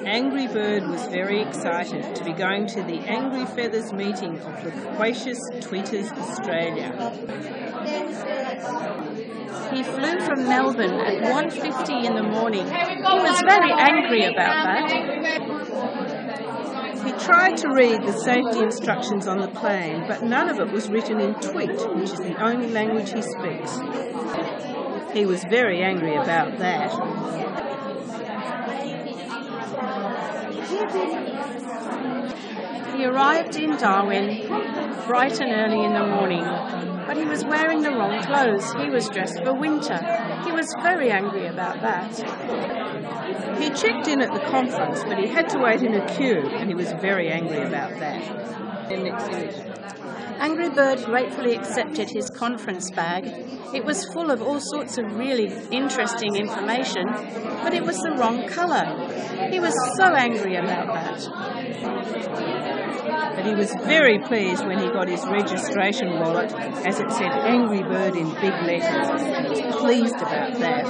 Angry Bird was very excited to be going to the Angry Feathers meeting of Loquacious Tweeters Australia. He flew from Melbourne at 1:50 in the morning. He was very angry about that. He tried to read the safety instructions on the plane, but none of it was written in Tweet, which is the only language he speaks. He was very angry about that. He arrived in Darwin bright and early in the morning, but he was wearing the wrong clothes. He was dressed for winter. He was very angry about that. He checked in at the conference, but he had to wait in a queue, and he was very angry about that. Angry Bird gratefully accepted his conference bag. It was full of all sorts of really interesting information, but it was the wrong colour. He was so angry about that. But he was very pleased when he got his registration wallet, as it said Angry Bird in big letters. He was pleased about that.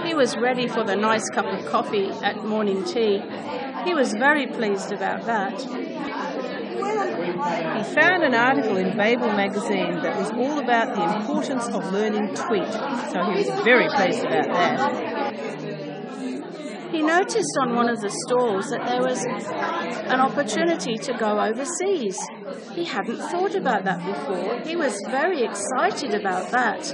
He was ready for the nice cup of coffee at morning tea. He was very pleased about that. He found an article in Babel magazine that was all about the importance of learning Tweet, so he was very pleased about that. He noticed on one of the stalls that there was an opportunity to go overseas. He hadn't thought about that before. He was very excited about that.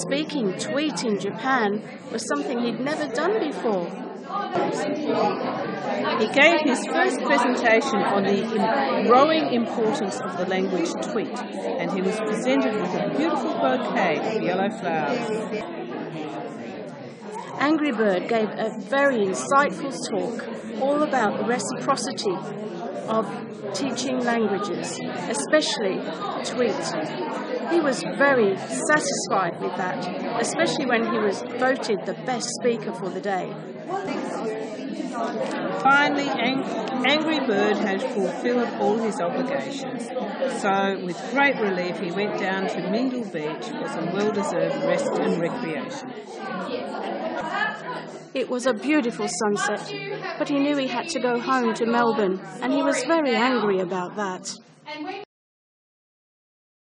Speaking Tweet in Japan was something he'd never done before. He gave his first presentation on the growing importance of the language Tweet, and he was presented with a beautiful bouquet of yellow flowers. Angry Bird gave a very insightful talk all about the reciprocity of teaching languages, especially Tweet. He was very satisfied with that, especially when he was voted the best speaker for the day. Finally, Angry Bird had fulfilled all his obligations, so with great relief he went down to Mindle Beach for some well-deserved rest and recreation. It was a beautiful sunset, but he knew he had to go home to Melbourne, and he was very angry about that.